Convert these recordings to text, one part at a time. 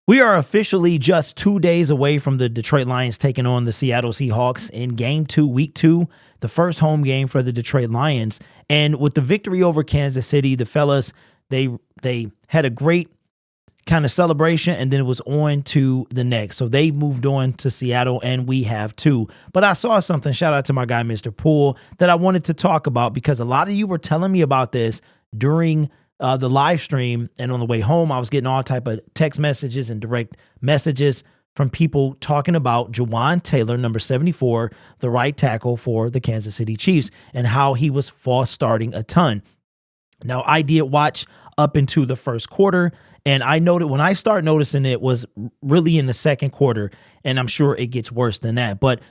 We are officially just 2 days away from the Detroit Lions taking on the Seattle Seahawks in game 2, week 2, the first home game for the Detroit Lions. And with the victory over Kansas City, the fellas, they had a great kind of celebration, and then it was on to the next. So they moved on to Seattle, and we have too. But I saw something, shout out to my guy, Mr. Poole, that I wanted to talk about because a lot of you were telling me about this during the live stream, and on the way home, I was getting all type of text messages and direct messages from people talking about Jawaan Taylor, number 74, the right tackle for the Kansas City Chiefs, and how he was false starting a ton. Now, I did watch up into the first quarter, and I noted when I started noticing it was really in the second quarter, and I'm sure it gets worse than that. But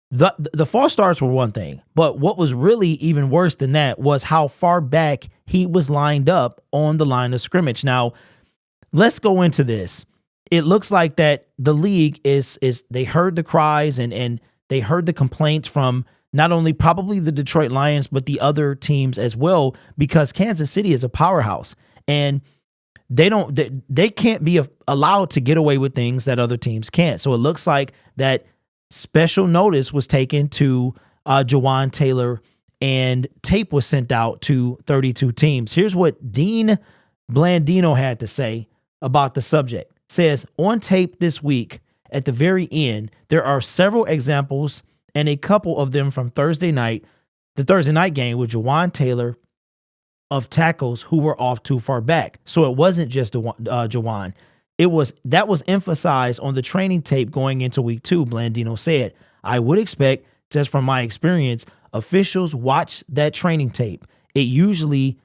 the false starts were one thing, but what was really even worse than that was how far back he was lined up on the line of scrimmage. Now, let's go into this. It looks like that the league is they heard the cries and they heard the complaints from not only probably the Detroit Lions, but the other teams as well, because Kansas City is a powerhouse and they can't be allowed to get away with things that other teams can't. So it looks like that special notice was taken to Jawaan Taylor, and tape was sent out to 32 teams. Here's what Dean Blandino had to say about the subject. Says, on tape this week, at the very end, there are several examples and a couple of them from Thursday night, the Thursday night game with Jawaan Taylor, of tackles who were off too far back. So it wasn't just Jawaan. That was emphasized on the training tape going into week 2, Blandino said. I would expect, just from my experience, officials watch that training tape. It's usually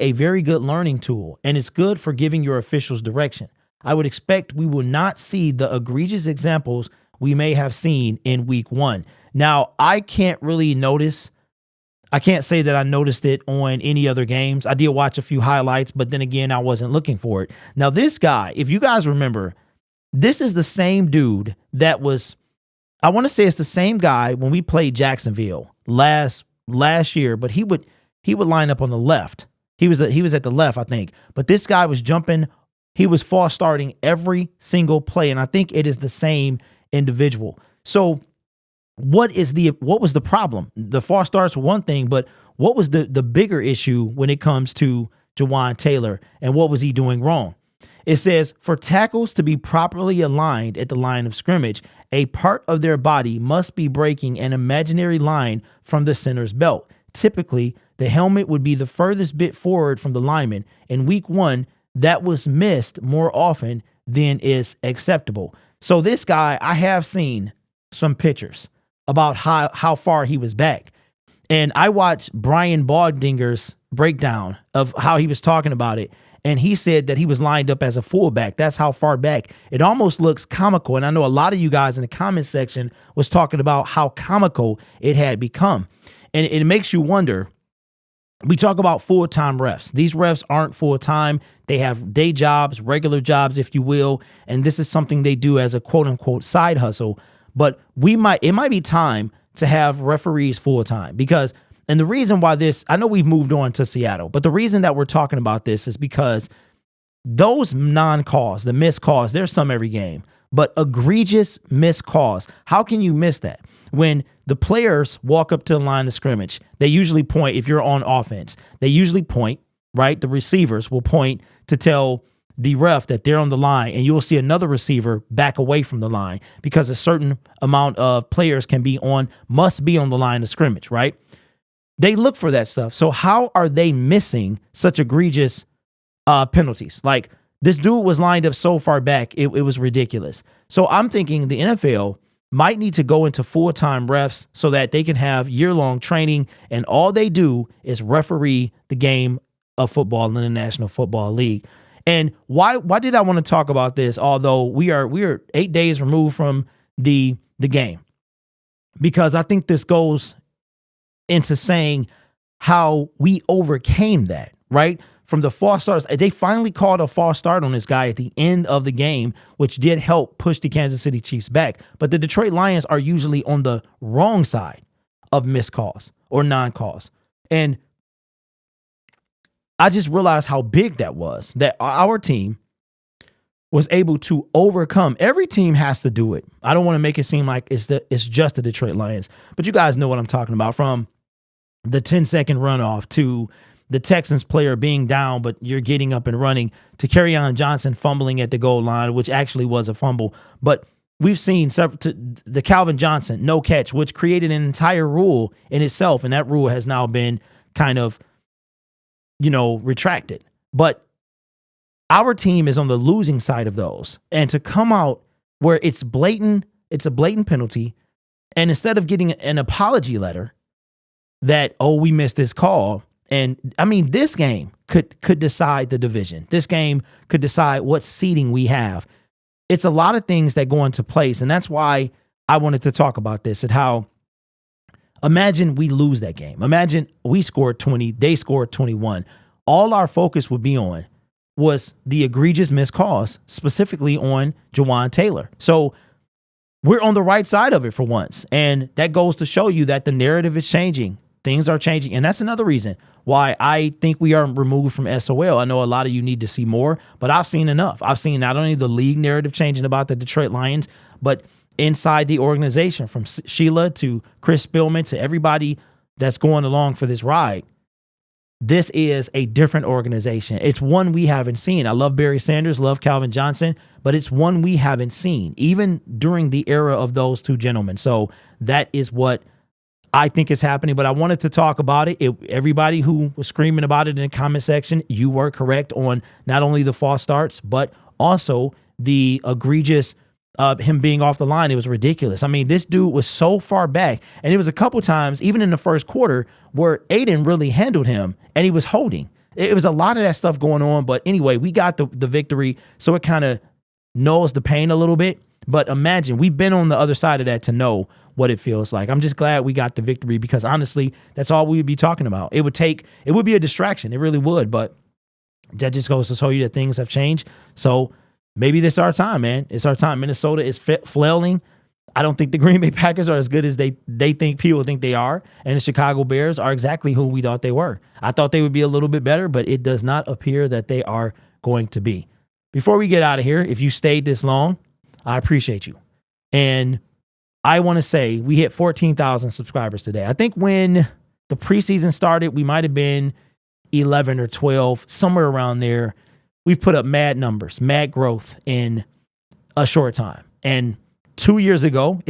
a very good learning tool, and it's good for giving your officials direction. I would expect we will not see the egregious examples we may have seen in week 1. Now, I can't say that I noticed it on any other games. I did watch a few highlights, but then again, I wasn't looking for it. Now, this guy, if you guys remember, this is the same dude that was, I want to say it's the same guy when we played Jacksonville last year, but he would line up on the left. He was at the left, I think. But this guy was jumping. He was false starting every single play, and I think it is the same individual. So what was the problem? The false starts were one thing, but what was the bigger issue when it comes to Jawaan Taylor, and what was he doing wrong? It says, for tackles to be properly aligned at the line of scrimmage, a part of their body must be breaking an imaginary line from the center's belt. Typically, the helmet would be the furthest bit forward from the lineman. In week 1, that was missed more often than is acceptable. So this guy, I have seen some pictures about how far he was back. And I watched Brian Baldinger's breakdown of how he was talking about it. And he said that he was lined up as a fullback. That's how far back. It almost looks comical. And I know a lot of you guys in the comment section was talking about how comical it had become. And it makes you wonder. We talk about full-time refs. These refs aren't full-time. They have day jobs, regular jobs, if you will. And this is something they do as a quote-unquote side hustle. But it might be time to have referees full-time because, and the reason why this, I know we've moved on to Seattle, but the reason that we're talking about this is because those non-calls, the missed calls, there's some every game, but egregious missed calls, how can you miss that? When the players walk up to the line of scrimmage, they usually point, if you're on offense, they usually point, right? The receivers will point to tell the ref that they're on the line, and you'll see another receiver back away from the line because a certain amount of players must be on the line of scrimmage, right? They look for that stuff. So how are they missing such egregious penalties? Like, this dude was lined up so far back, it was ridiculous. So I'm thinking the NFL might need to go into full-time refs so that they can have year-long training, and all they do is referee the game of football in the National Football League. And why did I want to talk about this? Although we are 8 days removed from the game, because I think this goes into saying how we overcame that, right? From the false starts, they finally called a false start on this guy at the end of the game, which did help push the Kansas City Chiefs back. But the Detroit Lions are usually on the wrong side of missed calls or non-calls. And I just realized how big that was, that our team was able to overcome. Every team has to do it. I don't want to make it seem like it's just the Detroit Lions, but you guys know what I'm talking about. From the 10-second runoff to the Texans player being down, but you're getting up and running, to Kerryon Johnson fumbling at the goal line, which actually was a fumble. But we've seen the Calvin Johnson no catch, which created an entire rule in itself, and that rule has now been kind of, retracted. But our team is on the losing side of those. And to come out where it's a blatant penalty, and instead of getting an apology letter that, we missed this call. And I mean, this game could decide the division. This game could decide what seeding we have. It's a lot of things that go into place. And that's why I wanted to talk about this, and how, imagine we lose that game. Imagine we scored 20, they scored 21. All our focus would be on was the egregious missed calls, specifically on Jawan Taylor. So we're on the right side of it for once. And that goes to show you that the narrative is changing. Things are changing. And that's another reason why I think we are removed from SOL. I know a lot of you need to see more, but I've seen enough. I've seen not only the league narrative changing about the Detroit Lions, but inside the organization, from Sheila to Chris Spillman to everybody that's going along for this ride. This is a different organization. It's one we haven't seen. I love Barry Sanders, love Calvin Johnson, but it's one we haven't seen, even during the era of those two gentlemen. So that is what I think is happening. But I wanted to talk about it. Everybody who was screaming about it in the comment section, you were correct on not only the false starts, but also the egregious him being off the line. It was ridiculous. I mean, this dude was so far back, and it was a couple times, even in the first quarter, where Aiden really handled him and he was holding. It was a lot of that stuff going on. But anyway, we got the victory, so it kind of nulls the pain a little bit. But imagine, we've been on the other side of that to know what it feels like. I'm just glad we got the victory, because honestly, that's all we would be talking about. It would be a distraction. It really would. But that just goes to show you that things have changed. So maybe this is our time, man. It's our time. Minnesota is flailing. I don't think the Green Bay Packers are as good as they think people think they are. And the Chicago Bears are exactly who we thought they were. I thought they would be a little bit better, but it does not appear that they are going to be. Before we get out of here, if you stayed this long, I appreciate you. And I want to say we hit 14,000 subscribers today. I think when the preseason started, we might have been 11 or 12, somewhere around there. We've put up mad numbers, mad growth in a short time. And 2 years ago,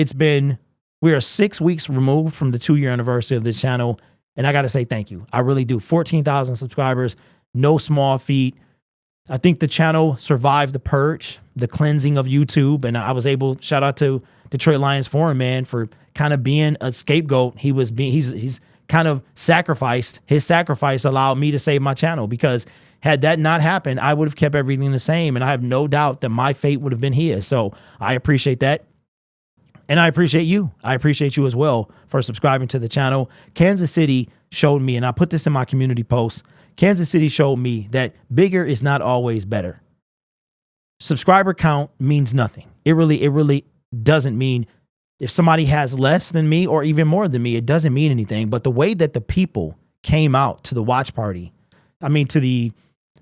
we are 6 weeks removed from the 2-year anniversary of this channel. And I got to say thank you. I really do. 14,000 subscribers, no small feat. I think the channel survived the purge, the cleansing of YouTube. And I was able, shout out to Detroit Lions Forum, man, for kind of being a scapegoat. He's kind of sacrificed. His sacrifice allowed me to save my channel, because had that not happened, I would have kept everything the same. And I have no doubt that my fate would have been his. So I appreciate that. And I appreciate you. I appreciate you as well for subscribing to the channel. Kansas City showed me, and I put this in my community post, Kansas City showed me that bigger is not always better. Subscriber count means nothing. It really doesn't mean, if somebody has less than me or even more than me, it doesn't mean anything. But the way that the people came out to the watch party, to the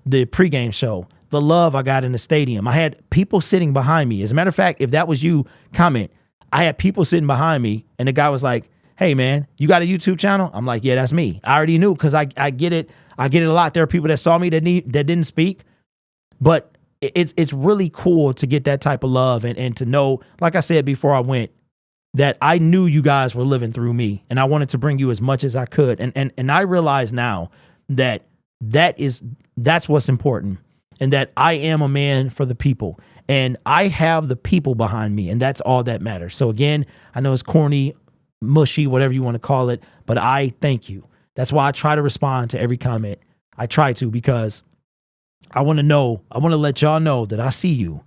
pregame show, the love I got in the stadium, I had people sitting behind me. As a matter of fact, if that was you, comment. I had people sitting behind me, and the guy was like, "Hey man, you got a YouTube channel?" I'm like, "Yeah, that's me." I already knew, because I get it. I get it a lot. There are people that saw me that didn't speak, but it's really cool to get that type of love and to know, like I said before I went, that I knew you guys were living through me, and I wanted to bring you as much as I could. And I realize now that that's what's important, and that I am a man for the people, and I have the people behind me, and that's all that matters. So again, I know it's corny, mushy, whatever you want to call it, but I thank you. That's why I try to respond to every comment. I try to, because I want to let y'all know that I see you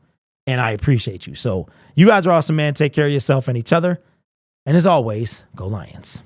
and I appreciate you. So you guys are awesome, man. Take care of yourself and each other. And as always, go Lions.